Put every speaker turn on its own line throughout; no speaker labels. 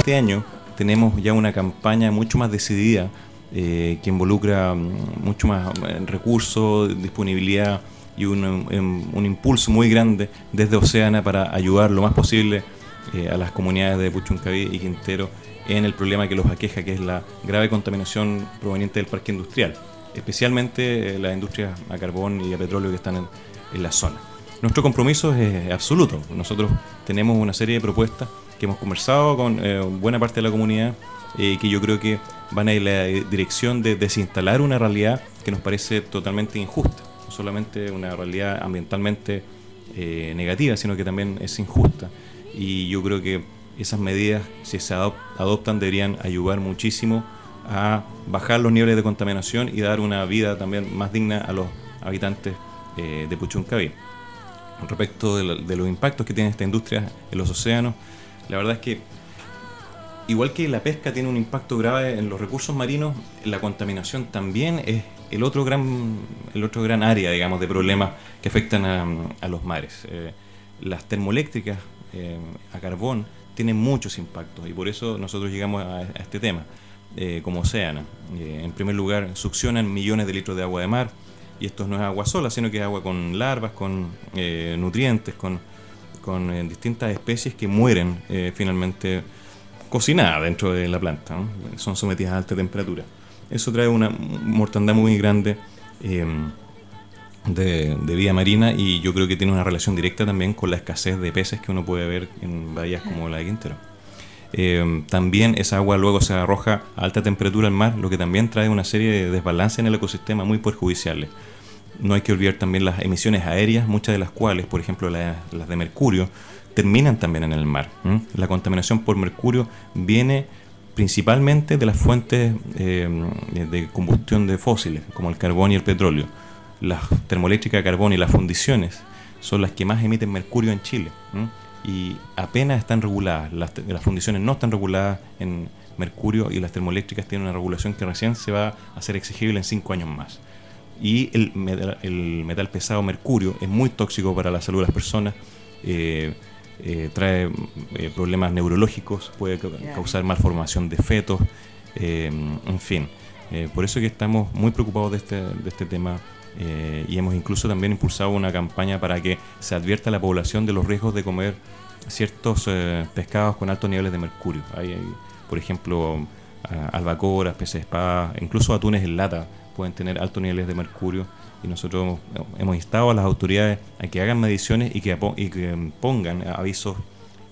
este año tenemos ya una campaña mucho más decidida, que involucra mucho más recursos, disponibilidad y un impulso muy grande desde Oceana para ayudar lo más posible a las comunidades de Puchuncaví y Quintero en el problema que los aqueja, que es la grave contaminación proveniente del parque industrial, especialmente las industrias a carbón y a petróleo que están en la zona. Nuestro compromiso es absoluto. Nosotros tenemos una serie de propuestas que hemos conversado con buena parte de la comunidad, que yo creo que van a ir en la dirección de desinstalar una realidad que nos parece totalmente injusta. No solamente una realidad ambientalmente negativa, sino que también es injusta. Y yo creo que esas medidas, si se adoptan, deberían ayudar muchísimo a bajar los niveles de contaminación y dar una vida también más digna a los habitantes de Puchuncaví. Respecto de los impactos que tiene esta industria en los océanos, la verdad es que igual que la pesca tiene un impacto grave en los recursos marinos, la contaminación también es el otro gran área, digamos, de problemas que afectan a los mares. Las termoeléctricas a carbón tienen muchos impactos y por eso nosotros llegamos a este tema como Oceana. En primer lugar, succionan millones de litros de agua de mar, y esto no es agua sola, sino que es agua con larvas, con nutrientes, con distintas especies que mueren finalmente cocinadas dentro de la planta, ¿no? Son sometidas a alta temperatura. Eso trae una mortandad muy grande de vida marina, y yo creo que tiene una relación directa también con la escasez de peces que uno puede ver en bahías como la de Quintero. También esa agua luego se arroja a alta temperatura al mar, lo que también trae una serie de desbalances en el ecosistema muy perjudiciales. No hay que olvidar también las emisiones aéreas, muchas de las cuales, por ejemplo las de mercurio, terminan también en el mar. La contaminación por mercurio viene principalmente de las fuentes de combustión de fósiles, como el carbón y el petróleo. Las termoeléctricas de carbón y las fundiciones son las que más emiten mercurio en Chile, y apenas están reguladas. Las fundiciones no están reguladas en mercurio, y las termoeléctricas tienen una regulación que recién se va a hacer exigible en 5 años más. Y el metal pesado mercurio es muy tóxico para la salud de las personas, trae problemas neurológicos, puede causar malformación de fetos, en fin. Por eso que estamos muy preocupados de este tema, y hemos incluso también impulsado una campaña para que se advierta a la población de los riesgos de comer ciertos pescados con altos niveles de mercurio. Hay por ejemplo, albacoras, peces de espada, incluso atunes en lata pueden tener altos niveles de mercurio, y nosotros hemos instado a las autoridades a que hagan mediciones y que pongan avisos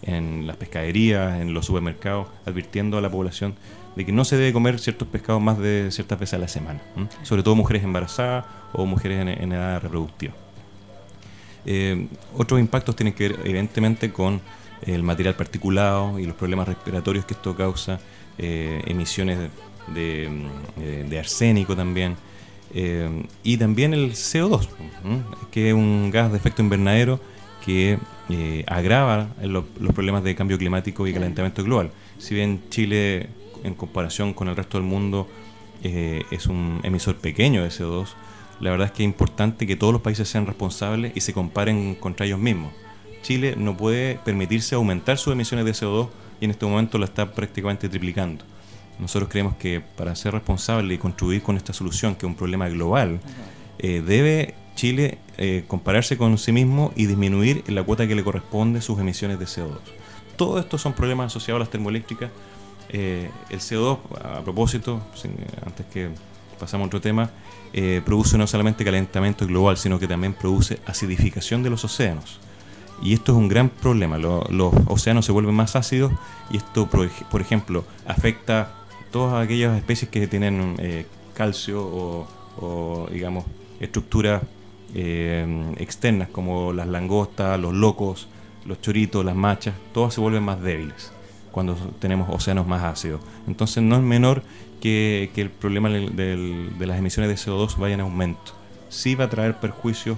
en las pescaderías, en los supermercados, advirtiendo a la población de que no se debe comer ciertos pescados más de ciertas veces a la semana, sobre todo mujeres embarazadas o mujeres en edad reproductiva. Otros impactos tienen que ver evidentemente con el material particulado y los problemas respiratorios que esto causa, emisiones de arsénico también, y también el CO2, que es un gas de efecto invernadero que agrava los problemas de cambio climático y calentamiento global. Si bien Chile, en comparación con el resto del mundo, es un emisor pequeño de CO2, la verdad es que es importante que todos los países sean responsables y se comparen contra ellos mismos. Chile no puede permitirse aumentar sus emisiones de CO2 y en este momento la está prácticamente triplicando. Nosotros creemos que para ser responsable y contribuir con esta solución, que es un problema global, debe Chile compararse con sí mismo y disminuir la cuota que le corresponde sus emisiones de CO2. Todos estos son problemas asociados a las termoeléctricas. El CO2, a propósito, antes que pasamos a otro tema, produce no solamente calentamiento global, sino que también produce acidificación de los océanos. Y esto es un gran problema. Los océanos se vuelven más ácidos, y esto, por ejemplo, afecta todas aquellas especies que tienen calcio o digamos, estructuras externas, como las langostas, los locos, los choritos, las machas. Todas se vuelven más débiles cuando tenemos océanos más ácidos. Entonces no es menor que el problema de las emisiones de CO2 vaya en aumento. Sí va a traer perjuicios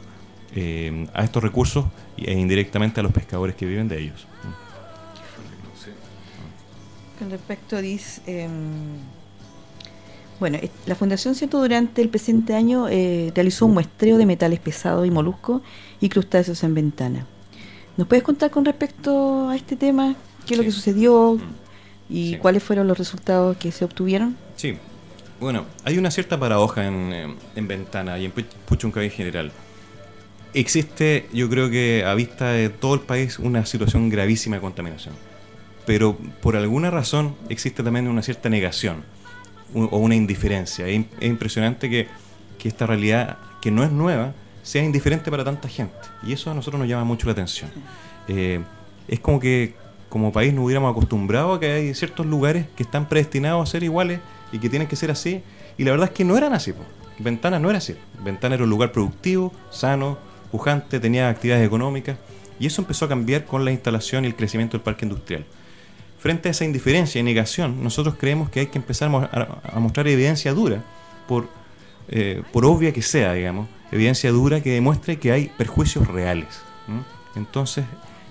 a estos recursos e indirectamente a los pescadores que viven de ellos.
Con respecto a bueno, la Fundación Cieto durante el presente año realizó un muestreo de metales pesados y moluscos y crustáceos en Ventana. ¿Nos puedes contar con respecto a este tema? ¿Qué es lo que sucedió? ¿Y
Sí.
cuáles fueron los resultados que se obtuvieron?
Sí, bueno, hay una cierta paradoja en Ventana y en Puchuncaví en general. Existe, yo creo que a vista de todo el país, una situación gravísima de contaminación. Pero por alguna razón existe también una cierta negación o una indiferencia. Es impresionante que esta realidad, que no es nueva, sea indiferente para tanta gente. Y eso a nosotros nos llama mucho la atención. Es como que como país nos hubiéramos acostumbrado a que hay ciertos lugares que están predestinados a ser iguales y que tienen que ser así. Y la verdad es que no eran así, po. Ventana no era así. Ventana era un lugar productivo, sano, pujante, tenía actividades económicas. Y eso empezó a cambiar con la instalación y el crecimiento del parque industrial. Frente a esa indiferencia y negación, nosotros creemos que hay que empezar a mostrar evidencia dura, por obvia que sea, digamos, evidencia dura que demuestre que hay perjuicios reales. Entonces,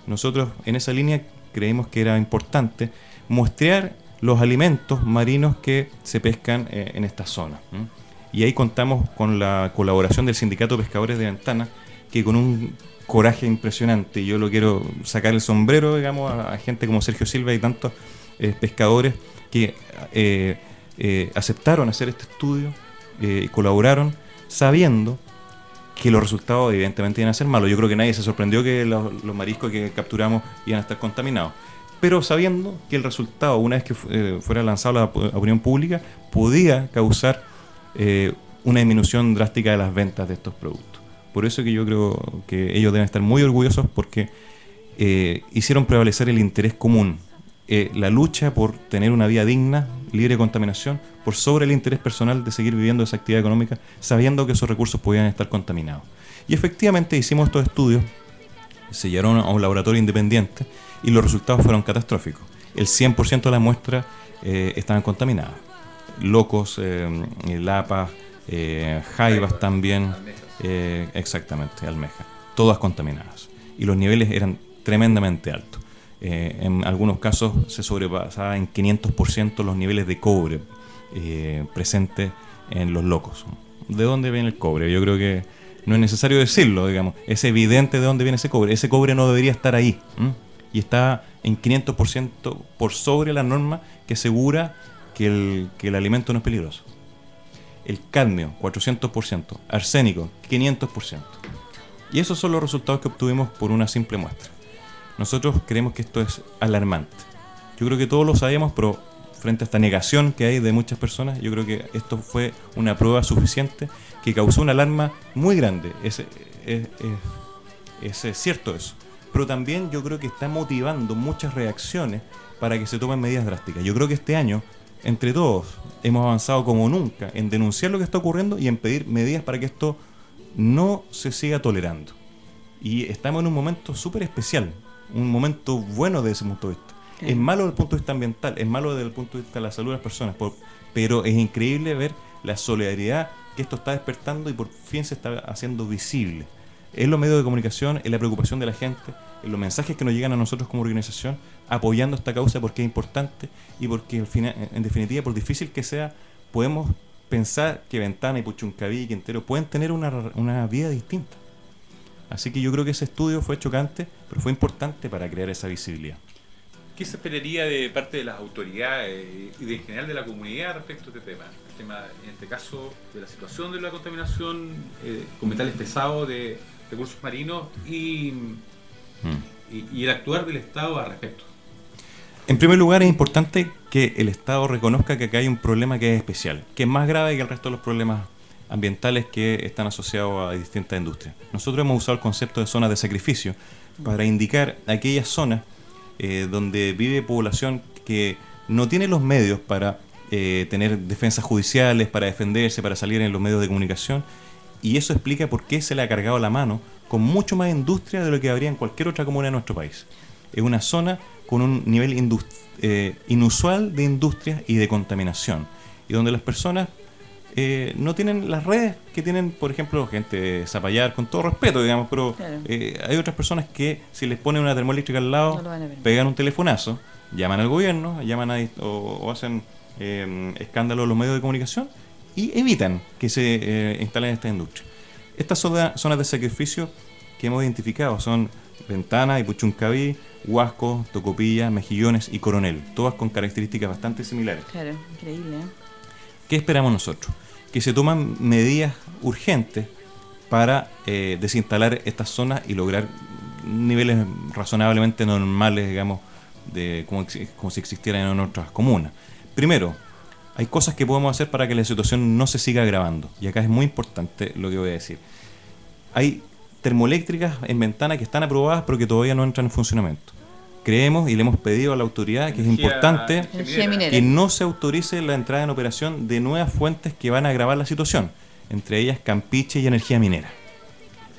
nosotros en esa línea creímos que era importante muestrear los alimentos marinos que se pescan en esta zona. Y ahí contamos con la colaboración del Sindicato de Pescadores de Ventana, que con un coraje impresionante, y yo lo quiero sacar el sombrero, digamos, a gente como Sergio Silva y tantos pescadores que aceptaron hacer este estudio, colaboraron, sabiendo que los resultados evidentemente iban a ser malos. Yo creo que nadie se sorprendió que los mariscos que capturamos iban a estar contaminados, pero sabiendo que el resultado, una vez que fuera lanzado a la opinión pública, podía causar una disminución drástica de las ventas de estos productos. Por eso que yo creo que ellos deben estar muy orgullosos, porque hicieron prevalecer el interés común, la lucha por tener una vida digna, libre de contaminación, por sobre el interés personal de seguir viviendo esa actividad económica, sabiendo que esos recursos podían estar contaminados. Y efectivamente hicimos estos estudios, se llevaron a un laboratorio independiente y los resultados fueron catastróficos. El 100% de las muestras estaban contaminadas. Locos, lapas, jaivas también, exactamente, almejas, todas contaminadas. Y los niveles eran tremendamente altos. En algunos casos se sobrepasaba en 500% los niveles de cobre presentes en los locos. ¿De dónde viene el cobre? Yo creo que no es necesario decirlo, digamos. Es evidente de dónde viene ese cobre. Ese cobre no debería estar ahí. Y está en 500% por sobre la norma que asegura que el alimento no es peligroso. El cadmio, 400%. Arsénico, 500%. Y esos son los resultados que obtuvimos por una simple muestra. Nosotros creemos que esto es alarmante. Yo creo que todos lo sabemos, pero frente a esta negación que hay de muchas personas, yo creo que esto fue una prueba suficiente que causó una alarma muy grande. Es cierto eso. Pero también yo creo que está motivando muchas reacciones para que se tomen medidas drásticas. Yo creo que este año, entre todos, hemos avanzado como nunca en denunciar lo que está ocurriendo y en pedir medidas para que esto no se siga tolerando. Y estamos en un momento súper especial, un momento bueno desde ese punto de vista. Es malo desde el punto de vista ambiental, es malo desde el punto de vista de la salud de las personas, pero es increíble ver la solidaridad que esto está despertando y por fin se está haciendo visible. En los medios de comunicación, en la preocupación de la gente, en los mensajes que nos llegan a nosotros como organización, apoyando esta causa porque es importante y porque al final, en definitiva, por difícil que sea, podemos pensar que Ventana y Puchuncaví y Quintero pueden tener una vida distinta. Así que yo creo que ese estudio fue chocante, pero fue importante para crear esa visibilidad.
¿Qué se esperaría de parte de las autoridades y en general de la comunidad respecto a este tema? El tema, en este caso, de la situación de la contaminación con metales pesados de recursos marinos y el actuar del Estado al respecto.
En primer lugar, es importante que el Estado reconozca que acá hay un problema que es especial, que es más grave que el resto de los problemas ambientales que están asociados a distintas industrias. Nosotros hemos usado el concepto de zonas de sacrificio para indicar aquellas zonas donde vive población que no tiene los medios para tener defensas judiciales, para defenderse, para salir en los medios de comunicación, y eso explica por qué se le ha cargado la mano con mucho más industria de lo que habría en cualquier otra comuna de nuestro país. Es una zona con un nivel inusual de industria y de contaminación, y donde las personas no tienen las redes que tienen, por ejemplo, gente de Zapallar, con todo respeto, digamos, pero claro, hay otras personas que si les ponen una termoeléctrica al lado, no pegan un telefonazo, llaman al gobierno, o hacen escándalos en los medios de comunicación y evitan que se instalen estas industrias. Estas zonas de sacrificio que hemos identificado son Ventana y Puchuncaví, Huasco, Tocopilla, Mejillones y Coronel, todas con características bastante similares.
Claro, increíble, ¿eh?
¿Qué esperamos nosotros? Que se toman medidas urgentes para desinstalar estas zonas y lograr niveles razonablemente normales, digamos, de como si existieran en otras comunas. Primero, hay cosas que podemos hacer para que la situación no se siga agravando. Y acá es muy importante lo que voy a decir. Hay termoeléctricas en Ventana que están aprobadas pero que todavía no entran en funcionamiento. Creemos y le hemos pedido a la autoridad que es importante que no se autorice la entrada en operación de nuevas fuentes que van a agravar la situación, entre ellas Campiche y energía minera.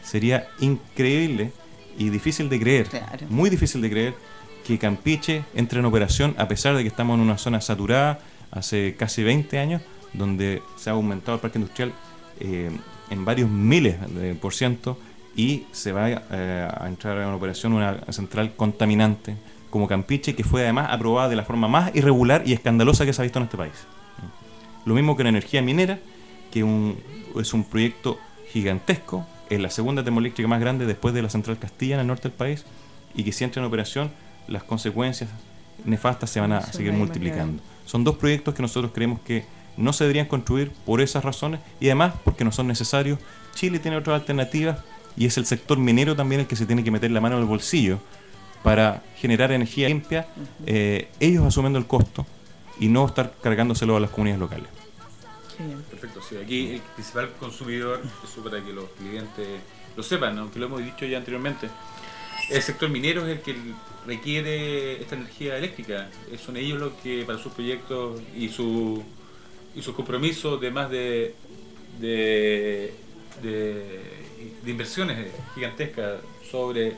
Sería increíble y difícil de creer, muy difícil de creer, que Campiche entre en operación a pesar de que estamos en una zona saturada hace casi 20 años, donde se ha aumentado el parque industrial en varios miles de por ciento, y se va a entrar en operación una central contaminante como Campiche, que fue además aprobada de la forma más irregular y escandalosa que se ha visto en este país. Lo mismo que en energía minera, que es un proyecto gigantesco, es la segunda termoeléctrica más grande después de la central Castilla en el norte del país, y que si entra en operación las consecuencias nefastas se van a seguir multiplicando. Son dos proyectos que nosotros creemos que no se deberían construir por esas razones y además porque no son necesarios. Chile tiene otras alternativas y es el sector minero también el que se tiene que meter la mano en el bolsillo para generar energía limpia, ellos asumiendo el costo y no estar cargándoselo a las comunidades locales.
Perfecto, sí. Aquí el principal consumidor, eso para que los clientes lo sepan, aunque lo hemos dicho ya anteriormente, el sector minero es el que requiere esta energía eléctrica. Son ellos los que para sus proyectos y sus compromisos de más de inversiones gigantescas, sobre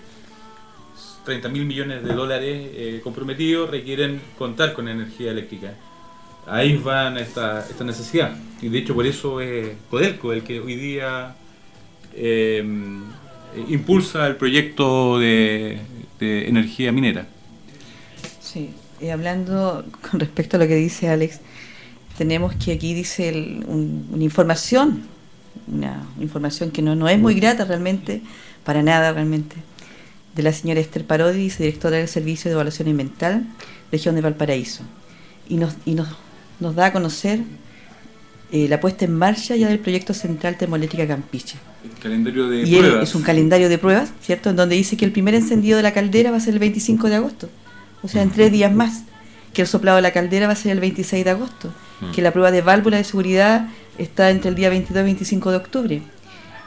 30.000 millones de dólares comprometidos, requieren contar con energía eléctrica. Ahí van esta necesidad, y de hecho por eso es Codelco el que hoy día impulsa el proyecto de energía minera.
Sí, hablando con respecto a lo que dice Alex, tenemos que aquí dice una información que no es muy grata realmente, para nada realmente, de la señora Esther Parodi, directora del Servicio de Evaluación Ambiental, región de Valparaíso, y nos da a conocer la puesta en marcha ya del proyecto Central Termoeléctrica Campiche.
El calendario de
y
pruebas.
Es un calendario de pruebas, ¿cierto? En donde dice que el primer encendido de la caldera va a ser el 25 de agosto, o sea, en 3 días más, que el soplado de la caldera va a ser el 26 de agosto, que la prueba de válvula de seguridad está entre el día 22 y 25 de octubre,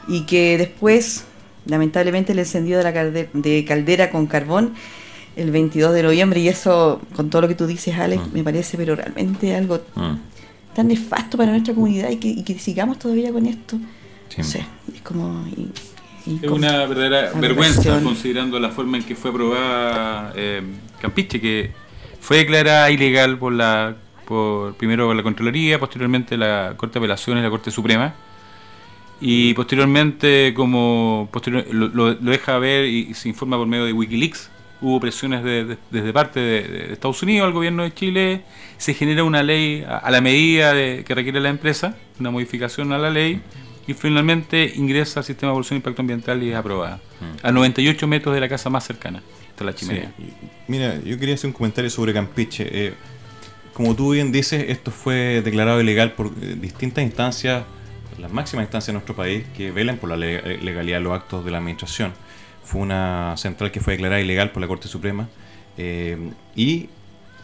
y que después, lamentablemente, el encendido de caldera con carbón el 22 de noviembre, y eso, con todo lo que tú dices, Alex, me parece pero realmente algo tan nefasto para nuestra comunidad, y que sigamos todavía con esto. Sí. No sé, es como...
es una verdadera vergüenza, considerando la forma en que fue aprobada Campiche, que fue declarada ilegal primero por la Contraloría, posteriormente la Corte de Apelaciones y la Corte Suprema, y posteriormente lo deja ver y se informa por medio de Wikileaks. Hubo presiones desde parte de Estados Unidos al gobierno de Chile, se genera una ley a la medida que requiere la empresa, una modificación a la ley, y finalmente ingresa al sistema de evaluación de impacto ambiental y es aprobada. A 98 metros de la casa más cercana, está la chimenea.
Sí. Mira, yo quería hacer un comentario sobre Campiche. Como tú bien dices, esto fue declarado ilegal por distintas instancias, las máximas instancias de nuestro país, que velan por la legalidad de los actos de la administración. Fue una central que fue declarada ilegal por la Corte Suprema, y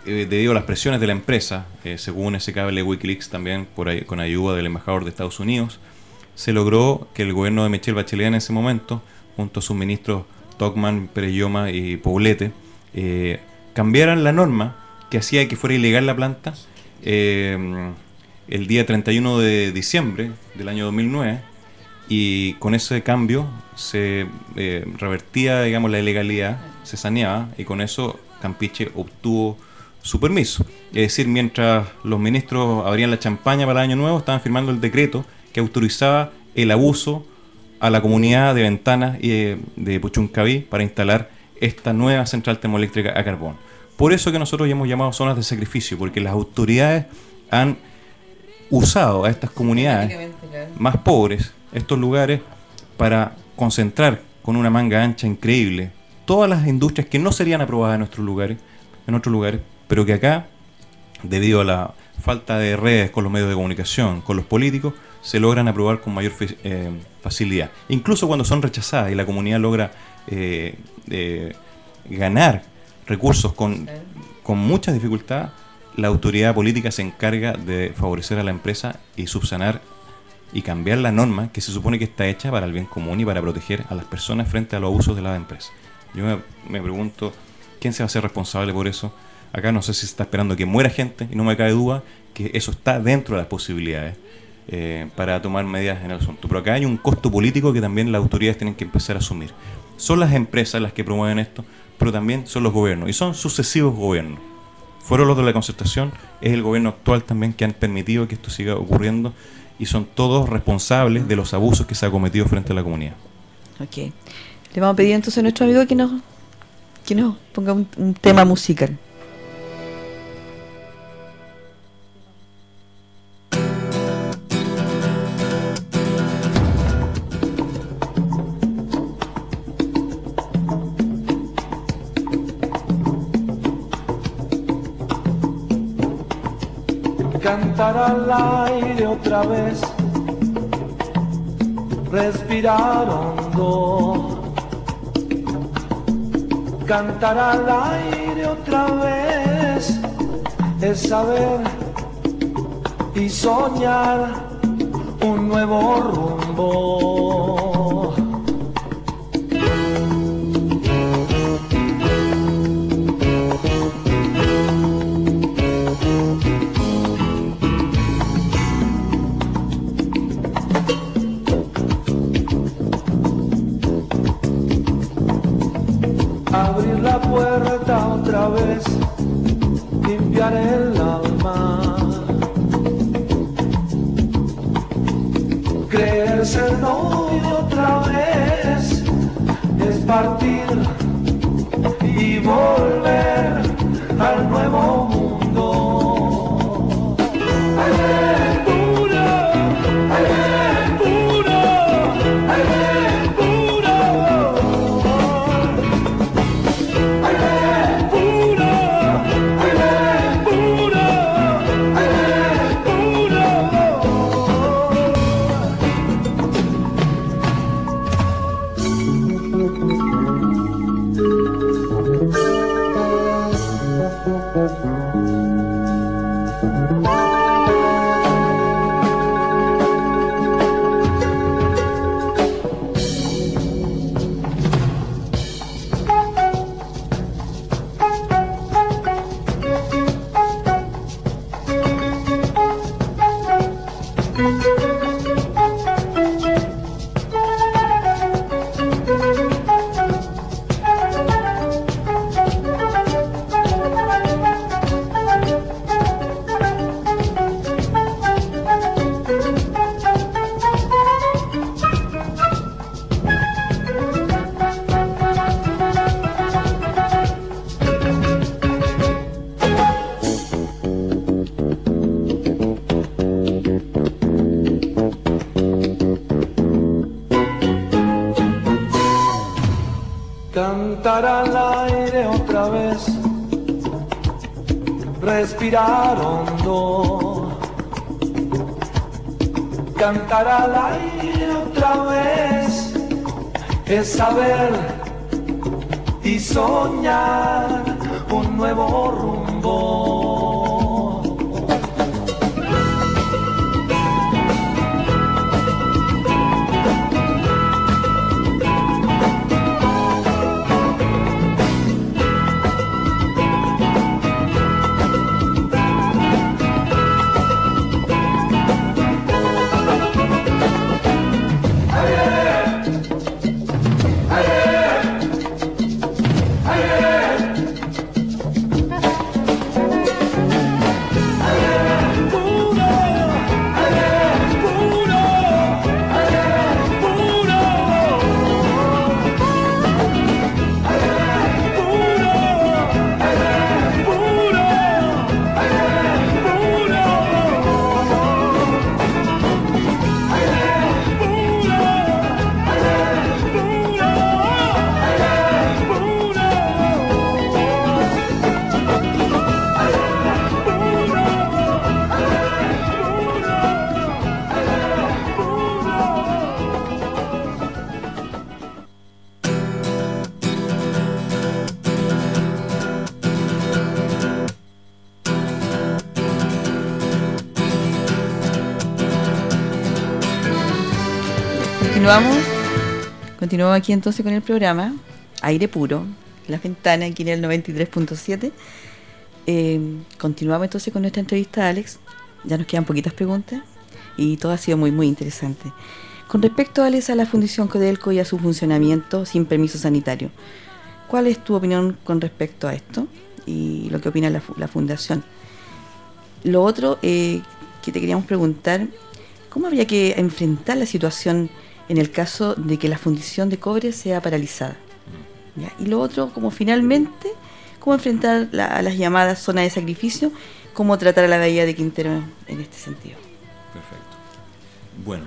debido a las presiones de la empresa, según ese cable Wikileaks también, con ayuda del embajador de Estados Unidos, se logró que el gobierno de Michelle Bachelet en ese momento, junto a sus ministros Tocman, Pereyoma y Poblete, cambiaran la norma que hacía que fuera ilegal la planta el día 31 de diciembre del año 2009, y con ese cambio se revertía, digamos, la ilegalidad, se saneaba, y con eso Campiche obtuvo su permiso. Es decir, mientras los ministros abrían la champaña para el año nuevo, estaban firmando el decreto que autorizaba el abuso a la comunidad de Ventanas y de Puchuncaví para instalar esta nueva central termoeléctrica a carbón. Por eso que nosotros ya hemos llamado zonas de sacrificio, porque las autoridades han usado a estas comunidades más pobres, estos lugares, para concentrar con una manga ancha increíble todas las industrias que no serían aprobadas en otros lugares, pero que acá, debido a la falta de redes con los medios de comunicación, con los políticos, se logran aprobar con mayor facilidad. Incluso cuando son rechazadas y la comunidad logra ganar recursos con mucha dificultad, la autoridad política se encarga de favorecer a la empresa y subsanar y cambiar la norma que se supone que está hecha para el bien común y para proteger a las personas frente a los abusos de las empresas. Yo me pregunto, ¿quién se va a hacer responsable por eso? Acá no sé si se está esperando que muera gente, y no me cabe duda que eso está dentro de las posibilidades para tomar medidas en el asunto. Pero acá hay un costo político que también las autoridades tienen que empezar a asumir. Son las empresas las que promueven esto, pero también son los gobiernos, y son sucesivos gobiernos. Fueron los de la Concertación, es el gobierno actual también que han permitido que esto siga ocurriendo, y son todos responsables de los abusos que se ha cometido frente a la comunidad.
Ok. Le vamos a pedir entonces a nuestro amigo que nos ponga un tema musical.
Cantar al aire otra vez, respirar hondo. Cantar al aire otra vez es saber y soñar un nuevo rumbo. Abrir la puerta otra vez, limpiar el alma, creerse el novio otra vez, es partir y volver al nuevo mundo. Aventura, aventura, aventura. Cantar al aire otra vez, respirar hondo. Cantar al aire otra vez es saber y soñar un nuevo rumbo.
Continuamos aquí entonces con el programa Aire Puro, La Ventana, aquí en el 93.7. Continuamos entonces con nuestra entrevista a Alex. Ya nos quedan poquitas preguntas y todo ha sido muy, muy interesante. Con respecto, Alex, a la Fundación Codelco y a su funcionamiento sin permiso sanitario, ¿cuál es tu opinión con respecto a esto y lo que opina la Fundación? Lo otro que te queríamos preguntar, ¿cómo habría que enfrentar la situación en el caso de que la fundición de cobre sea paralizada? ¿Ya? Y lo otro, como finalmente, ¿cómo enfrentar a las llamadas zonas de sacrificio? ¿Cómo tratar a la bahía de Quintero en este sentido?
Perfecto. Bueno,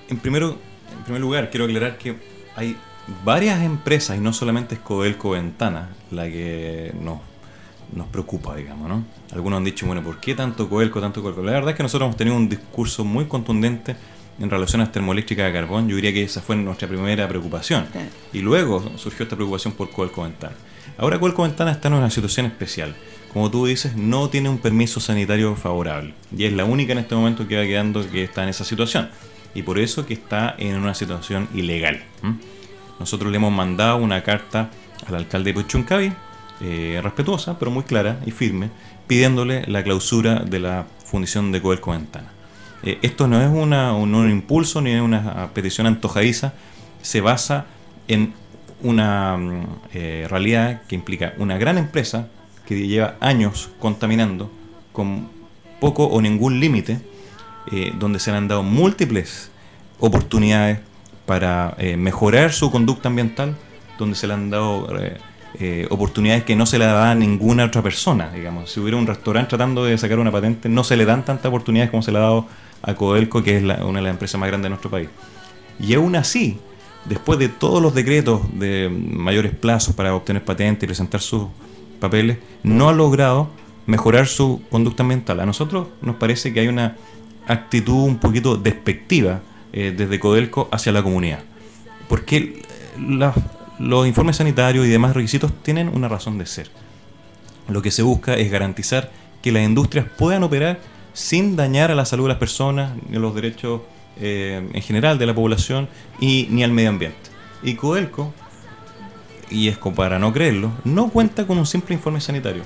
en primer lugar, quiero aclarar que hay varias empresas, y no solamente es Codelco Ventana la que nos preocupa, digamos, ¿no? Algunos han dicho, bueno, ¿por qué tanto Codelco, tanto Codelco? La verdad es que nosotros hemos tenido un discurso muy contundente en relación a las termoeléctricas de carbón. Yo diría que esa fue nuestra primera preocupación. Claro. Y luego surgió esta preocupación por Codelco Ventana. Ahora Codelco Ventana está en una situación especial. Como tú dices, no tiene un permiso sanitario favorable. Y es la única en este momento que va quedando que está en esa situación. Y por eso que está en una situación ilegal. Nosotros le hemos mandado una carta al alcalde de Puchuncaví, respetuosa, pero muy clara y firme, pidiéndole la clausura de la fundición de Codelco Ventana. Esto no es un impulso ni es una petición antojadiza, se basa en una realidad que implica una gran empresa que lleva años contaminando con poco o ningún límite, donde se le han dado múltiples oportunidades para mejorar su conducta ambiental, donde se le han dado oportunidades que no se le da a ninguna otra persona. Digamos, si hubiera un restaurante tratando de sacar una patente, no se le dan tantas oportunidades como se le ha dado a Codelco, que es una de las empresas más grandes de nuestro país. Y aún así, después de todos los decretos de mayores plazos para obtener patentes y presentar sus papeles, no ha logrado mejorar su conducta ambiental. A nosotros nos parece que hay una actitud un poquito despectiva desde Codelco hacia la comunidad, porque los informes sanitarios y demás requisitos tienen una razón de ser. Lo que se busca es garantizar que las industrias puedan operar sin dañar a la salud de las personas, ni a los derechos en general de la población y ni al medio ambiente. Y Codelco, y es como para no creerlo, no cuenta con un simple informe sanitario.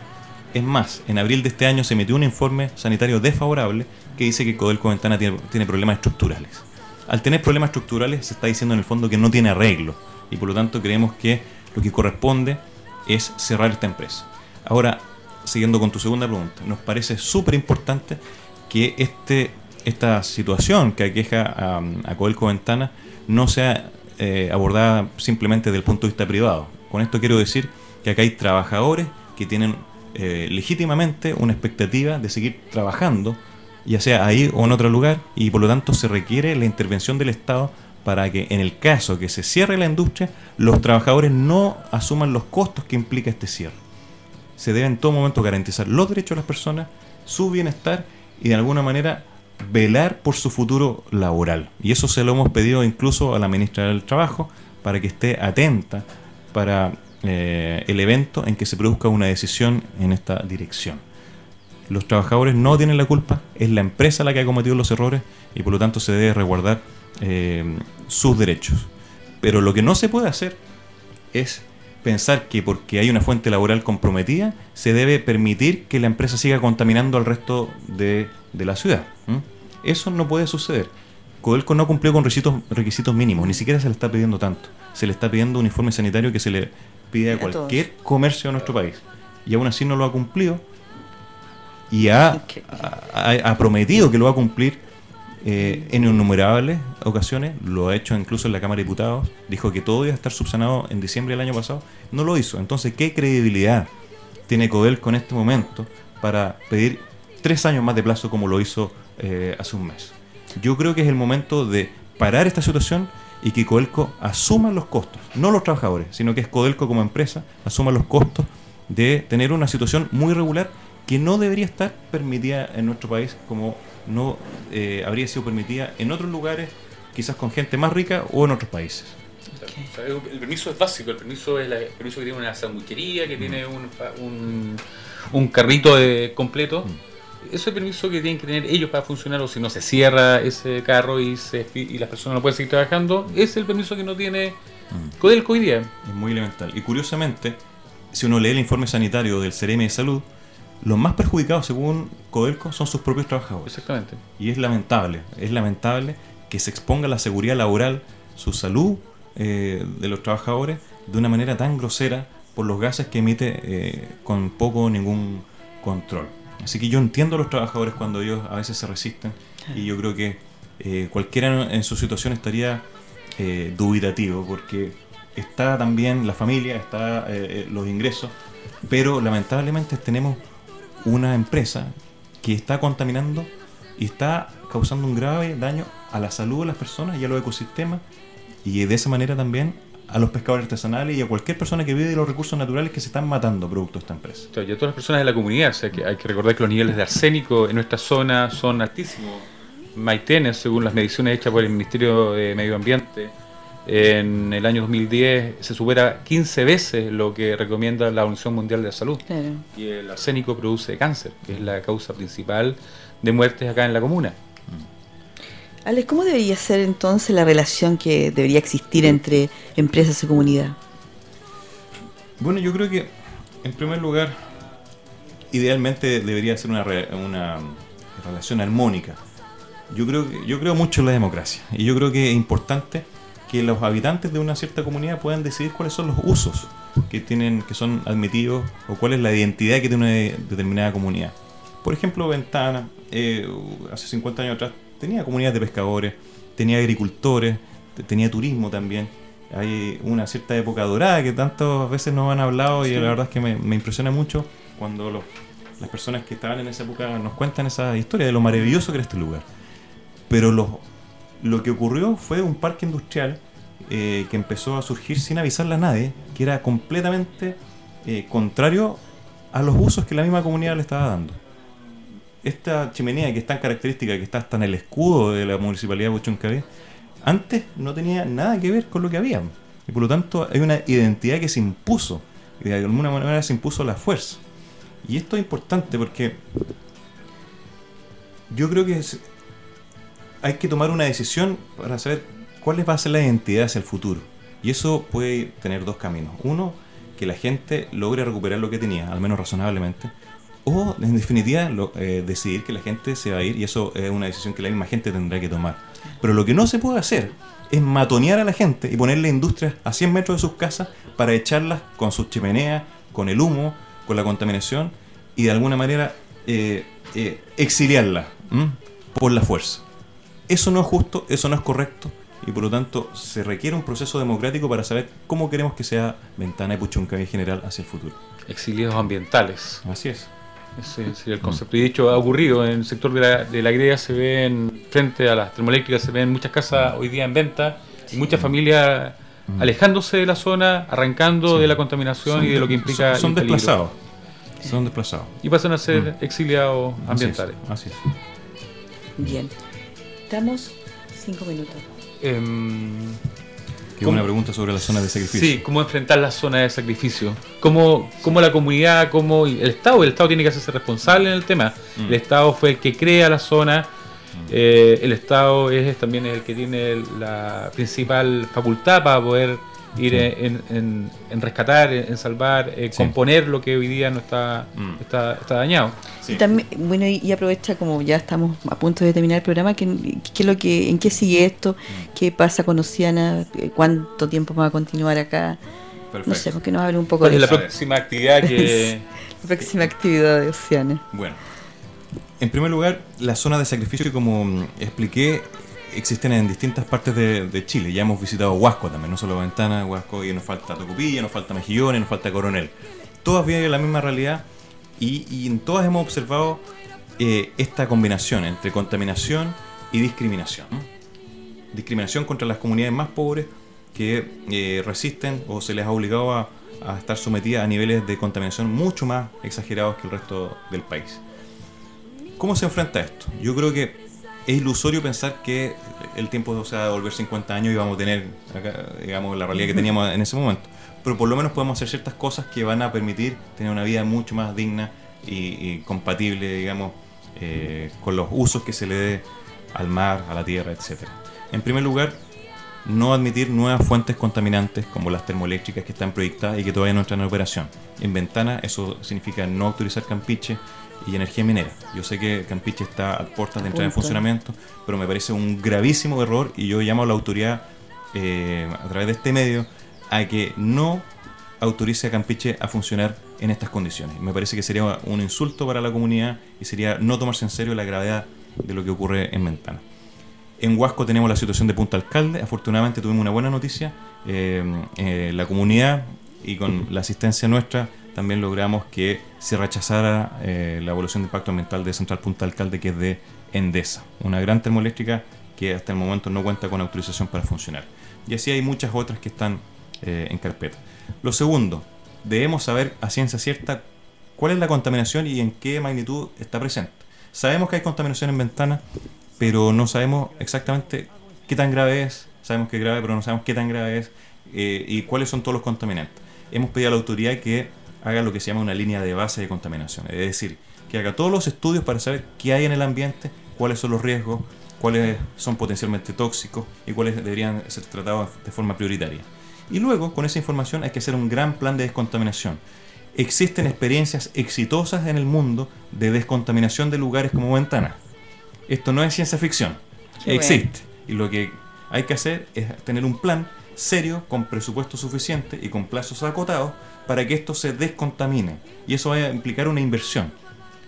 Es más, en abril de este año se emitió un informe sanitario desfavorable que dice que Codelco Ventana tiene problemas estructurales. Al tener problemas estructurales se está diciendo en el fondo que no tiene arreglo, y por lo tanto creemos que lo que corresponde es cerrar esta empresa. Ahora, siguiendo con tu segunda pregunta, nos parece súper importante que esta situación que aqueja a Codelco Ventana no sea abordada simplemente desde el punto de vista privado. Con esto quiero decir que acá hay trabajadores que tienen legítimamente una expectativa de seguir trabajando, ya sea ahí o en otro lugar, y por lo tanto se requiere la intervención del Estado para que en el caso que se cierre la industria, los trabajadores no asuman los costos que implica este cierre. Se debe en todo momento garantizar los derechos de las personas, su bienestar y de alguna manera velar por su futuro laboral. Y eso se lo hemos pedido incluso a la ministra del Trabajo para que esté atenta para el evento en que se produzca una decisión en esta dirección. Los trabajadores no tienen la culpa, es la empresa la que ha cometido los errores y por lo tanto se debe resguardar sus derechos. Pero lo que no se puede hacer es pensar que porque hay una fuente laboral comprometida se debe permitir que la empresa siga contaminando al resto de la ciudad. Eso no puede suceder. Codelco no cumplió con requisitos mínimos, ni siquiera se le está pidiendo tanto. Se le está pidiendo un informe sanitario que se le pide a cualquier comercio de nuestro país. Y aún así no lo ha cumplido y ha prometido que lo va a cumplir en innumerables ocasiones. Lo ha hecho incluso en la Cámara de Diputados. Dijo que todo iba a estar subsanado en diciembre del año pasado. No lo hizo. Entonces, ¿qué credibilidad tiene Codelco en este momento para pedir 3 años más de plazo como lo hizo hace un mes? Yo creo que es el momento de parar esta situación y que Codelco asuma los costos, no los trabajadores, sino que es Codelco como empresa asuma los costos de tener una situación muy irregular que no debería estar permitida en nuestro país, como no habría sido permitida en otros lugares, quizás con gente más rica o en otros países.
Okay. O sea, el permiso es básico, el permiso es el permiso que tiene una sanguchería, que tiene un carrito completo. Eso es el permiso que tienen que tener ellos para funcionar, o si no se cierra ese carro y las personas no pueden seguir trabajando, es el permiso que no tiene Codelco hoy día.
Es muy elemental. Y curiosamente, si uno lee el informe sanitario del CEREMI de Salud, los más perjudicados según Codelco son sus propios trabajadores.
Exactamente.
Y es lamentable que se exponga la seguridad laboral, su salud de los trabajadores de una manera tan grosera por los gases que emite con poco o ningún control. Así que yo entiendo a los trabajadores cuando ellos a veces se resisten, y yo creo que cualquiera en su situación estaría dubitativo, porque está también la familia, está los ingresos, pero lamentablemente tenemos una empresa que está contaminando y está causando un grave daño a la salud de las personas y a los ecosistemas, y de esa manera también a los pescadores artesanales y a cualquier persona que vive de los recursos naturales que se están matando producto de esta empresa.
Y a todas las personas de la comunidad, o sea, que hay que recordar que los niveles de arsénico en nuestra zona son altísimos. Maitén, según las mediciones hechas por el Ministerio de Medio Ambiente, en el año 2010 se supera 15 veces lo que recomienda la Organización Mundial de la Salud.
Claro.
Y el arsénico produce cáncer, que es la causa principal de muertes acá en la comuna.
Alex, ¿cómo debería ser entonces la relación que debería existir entre empresas y comunidad?
Bueno, yo creo que, en primer lugar, idealmente debería ser una relación armónica. Yo creo mucho en la democracia, y yo creo que es importante que los habitantes de una cierta comunidad puedan decidir cuáles son los usos que son admitidos, o cuál es la identidad que tiene una determinada comunidad. Por ejemplo, Ventana, hace 50 años atrás, tenía comunidades de pescadores, tenía agricultores, tenía turismo también. Hay una cierta época dorada que tantas veces nos han hablado, y la verdad es que me impresiona mucho cuando las personas que estaban en esa época nos cuentan esa historia de lo maravilloso que era este lugar. Pero lo que ocurrió fue un parque industrial que empezó a surgir sin avisarle a nadie, que era completamente contrario a los usos que la misma comunidad le estaba dando. Esta chimenea, que es tan característica, que está hasta en el escudo de la municipalidad de Buchuncaví, antes no tenía nada que ver con lo que había, y por lo tanto hay una identidad que se impuso, y de alguna manera se impuso a la fuerza. Y esto es importante porque yo creo que hay que tomar una decisión para saber cuál va a ser la identidad hacia el futuro, y eso puede tener dos caminos. Uno, que la gente logre recuperar lo que tenía, al menos razonablemente, o en definitiva decidir que la gente se va a ir, y eso es una decisión que la misma gente tendrá que tomar. Pero lo que no se puede hacer es matonear a la gente y ponerle industrias a 100 metros de sus casas para echarlas con sus chimeneas, con el humo, con la contaminación, y de alguna manera exiliarlas por la fuerza. Eso no es justo, eso no es correcto, y por lo tanto se requiere un proceso democrático para saber cómo queremos que sea Ventana y Puchuncaví en general hacia el futuro.
Exiliados ambientales.
Así es.
Ese sería el concepto. Y de hecho ha ocurrido en el sector de la greda, se ven, frente a las termoeléctricas, se ven muchas casas hoy día en venta, y muchas familias alejándose de la zona, arrancando de la contaminación y de lo que implica.
Son desplazados. Son desplazados.
Y pasan a ser exiliados ambientales.
Así es.
Bien. Estamos 5 minutos.
Que una pregunta sobre las zonas de sacrificio.
Sí, cómo enfrentar las zonas de sacrificio. Cómo la comunidad, cómo el Estado tiene que hacerse responsable en el tema. El Estado fue el que crea la zona. El Estado también es el que tiene la principal facultad para poder ir en rescatar, en salvar, componer lo que hoy día no está dañado.
Sí. Y también, bueno, y aprovecha, como ya estamos a punto de terminar el programa, ¿en qué sigue esto? ¿Qué pasa con Oceana? ¿Cuánto tiempo va a continuar acá? Perfecto. No sé, porque nos hable un poco de
la próxima actividad que...
La próxima actividad de Oceana.
Bueno, en primer lugar, las zonas de sacrificio, como expliqué, existen en distintas partes de Chile. Ya hemos visitado Huasco también, no solo Ventana, Huasco, y nos falta Tocopilla, nos falta Mejillones, nos falta Coronel. Todas viven la misma realidad, y en todas hemos observado esta combinación entre contaminación y discriminación. Discriminación contra las comunidades más pobres que resisten o se les ha obligado a estar sometidas a niveles de contaminación mucho más exagerados que el resto del país. ¿Cómo se enfrenta esto? Yo creo que es ilusorio pensar que el tiempo se va a volver 50 años y vamos a tener, acá, digamos, la realidad que teníamos en ese momento. Pero por lo menos podemos hacer ciertas cosas que van a permitir tener una vida mucho más digna y compatible, digamos, con los usos que se le dé al mar, a la tierra, etc. En primer lugar, no admitir nuevas fuentes contaminantes como las termoeléctricas que están proyectadas y que todavía no entran en operación. En Ventana eso significa no autorizar Campiche y energía minera. Yo sé que Campiche está a puertas de entrar en funcionamiento, pero me parece un gravísimo error y yo llamo a la autoridad a través de este medio a que no autorice a Campiche a funcionar en estas condiciones. Me parece que sería un insulto para la comunidad y sería no tomarse en serio la gravedad de lo que ocurre en Ventana. En Huasco tenemos la situación de Punta Alcalde. Afortunadamente tuvimos una buena noticia. La comunidad y con la asistencia nuestra también logramos que se rechazara la evaluación de impacto ambiental de Central Punta Alcalde, que es de Endesa, una gran termoeléctrica que hasta el momento no cuenta con autorización para funcionar. Y así hay muchas otras que están en carpeta. Lo segundo, debemos saber a ciencia cierta cuál es la contaminación y en qué magnitud está presente. Sabemos que hay contaminación en Ventana, pero no sabemos exactamente qué tan grave es. Sabemos que es grave, pero no sabemos qué tan grave es y cuáles son todos los contaminantes. Hemos pedido a la autoridad que haga lo que se llama una línea de base de contaminación, es decir, que haga todos los estudios para saber qué hay en el ambiente, cuáles son los riesgos, cuáles son potencialmente tóxicos y cuáles deberían ser tratados de forma prioritaria. Y luego, con esa información, hay que hacer un gran plan de descontaminación. Existen experiencias exitosas en el mundo de descontaminación de lugares como Ventana. Esto no es ciencia ficción, existe. Y lo que hay que hacer es tener un plan serio, con presupuesto suficiente y con plazos acotados para que esto se descontamine. Y eso va a implicar una inversión.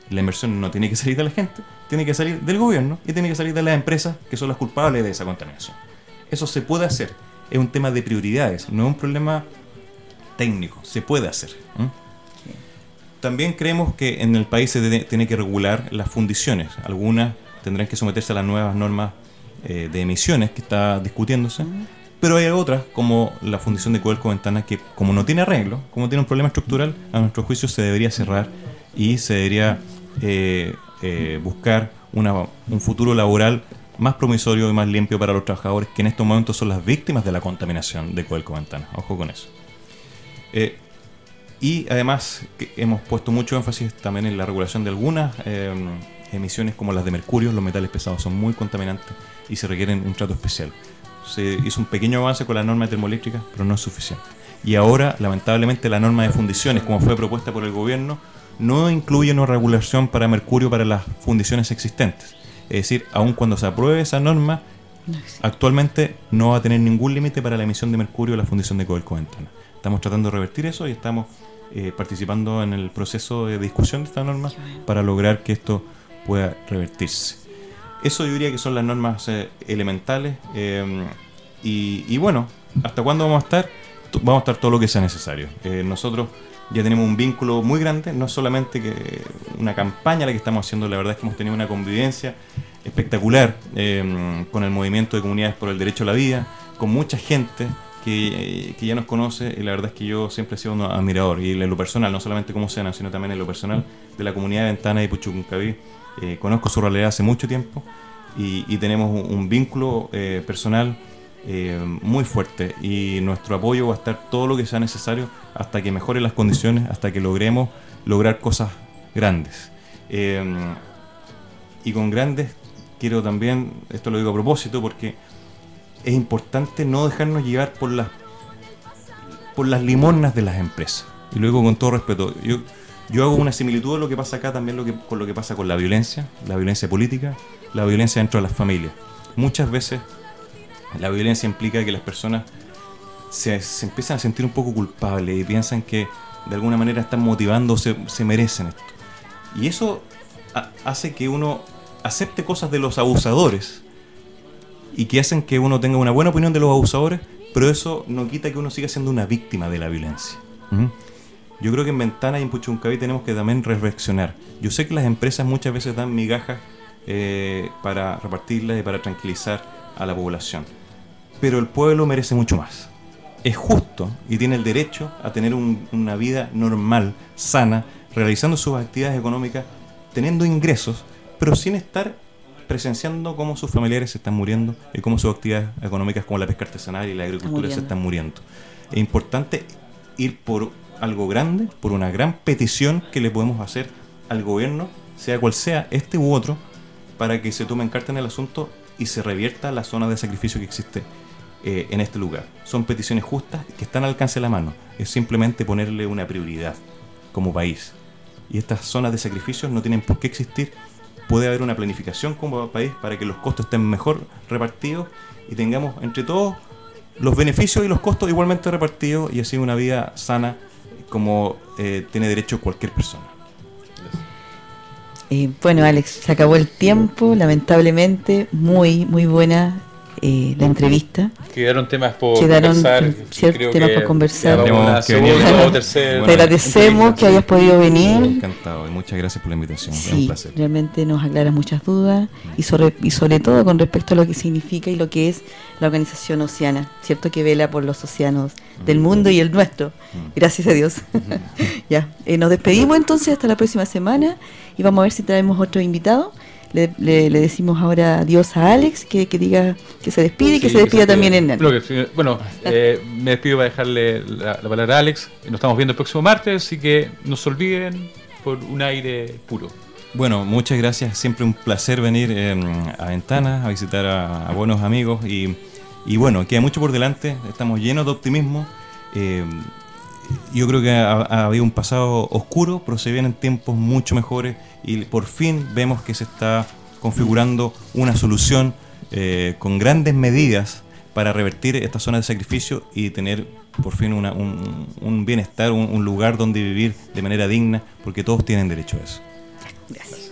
La inversión no tiene que salir de la gente, tiene que salir del gobierno y tiene que salir de las empresas que son las culpables de esa contaminación. Eso se puede hacer. Es un tema de prioridades, no es un problema técnico, se puede hacer. También creemos que en el país se tiene que regular las fundiciones. Algunas tendrán que someterse a las nuevas normas de emisiones que está discutiéndose, pero hay otras, como la fundición de Codelco Ventana, que como no tiene arreglo, como tiene un problema estructural, a nuestro juicio se debería cerrar y se debería buscar un futuro laboral más promisorio y más limpio para los trabajadores, que en estos momentos son las víctimas de la contaminación de Codelco Ventana. Ojo con eso. Y además hemos puesto mucho énfasis también en la regulación de algunas emisiones como las de mercurio. Los metales pesados son muy contaminantes y se requieren un trato especial. Se hizo un pequeño avance con la norma termoeléctrica, pero no es suficiente. Y ahora, lamentablemente, la norma de fundiciones, como fue propuesta por el gobierno, no incluye una regulación para mercurio para las fundiciones existentes. Es decir, aun cuando se apruebe esa norma, actualmente no va a tener ningún límite para la emisión de mercurio en la fundición de Codelco Ventana. Estamos tratando de revertir eso y estamos participando en el proceso de discusión de esta norma para lograr que esto pueda revertirse. Eso yo diría que son las normas elementales y bueno, ¿hasta cuándo vamos a estar? Vamos a estar todo lo que sea necesario. Nosotros ya tenemos un vínculo muy grande, no solamente que una campaña la que estamos haciendo, la verdad es que hemos tenido una convivencia espectacular con el movimiento de comunidades por el derecho a la vida, con mucha gente que ya nos conoce, y la verdad es que yo siempre he sido un admirador, y en lo personal, no solamente como Sena, sino también en lo personal, de la comunidad de Ventana y Puchuncaví. Conozco su realidad hace mucho tiempo y tenemos un vínculo personal muy fuerte, y nuestro apoyo va a estar todo lo que sea necesario hasta que mejoren las condiciones, hasta que logremos lograr cosas grandes. Y con grandes quiero también, esto lo digo a propósito, porque es importante no dejarnos llevar por las limosnas de las empresas. Y luego, con todo respeto, yo hago una similitud de lo que pasa acá también con lo que pasa con la violencia política, la violencia dentro de las familias. Muchas veces la violencia implica que las personas se empiezan a sentir un poco culpables y piensan que de alguna manera están motivando, se merecen esto. Y eso hace que uno acepte cosas de los abusadores y que hacen que uno tenga una buena opinión de los abusadores, pero eso no quita que uno siga siendo una víctima de la violencia. Yo creo que en Ventana y en Puchuncaví tenemos que también reflexionar. Yo sé que las empresas muchas veces dan migajas para repartirlas y para tranquilizar a la población, pero el pueblo merece mucho más. Es justo y tiene el derecho a tener una vida normal, sana, realizando sus actividades económicas, teniendo ingresos, pero sin estar presenciando cómo sus familiares se están muriendo y cómo sus actividades económicas como la pesca artesanal y la agricultura se están muriendo. Es importante ir por algo grande, por una gran petición que le podemos hacer al gobierno sea cual sea, este u otro, para que se tomen carta en el asunto y se revierta la zona de sacrificio que existe en este lugar. Son peticiones justas que están al alcance de la mano. Es simplemente ponerle una prioridad como país. Y estas zonas de sacrificios no tienen por qué existir. Puede haber una planificación como país para que los costos estén mejor repartidos y tengamos entre todos los beneficios y los costos igualmente repartidos, y así una vida sana como tiene derecho cualquier persona.
Bueno, Alex, se acabó el tiempo, lamentablemente. Muy buena la entrevista.
Quedaron temas por conversar.
Ciertos temas por conversar.
Te
agradecemos que hayas podido venir.
Encantado y muchas gracias por la invitación.
Sí,
es un placer.
realmente nos aclaras muchas dudas y sobre todo con respecto a lo que significa y lo que es la Organización Oceana, ¿cierto? Que vela por los océanos del mundo y el nuestro. Gracias a Dios. Ya, nos despedimos entonces hasta la próxima semana y vamos a ver si traemos otro invitado. Le decimos ahora adiós a Alex, que diga que se despide y que se despida también en él.
Bueno, me despido para dejarle la palabra a Alex. Nos estamos viendo el próximo martes, así que no se olviden, por un aire puro.
Bueno, muchas gracias. Siempre un placer venir a Ventanas, a visitar a buenos amigos y bueno, queda mucho por delante. Estamos llenos de optimismo. Yo creo que ha habido un pasado oscuro, pero se vienen tiempos mucho mejores y por fin vemos que se está configurando una solución con grandes medidas para revertir esta zona de sacrificio y tener por fin un bienestar, un lugar donde vivir de manera digna, porque todos tienen derecho a eso.
Gracias.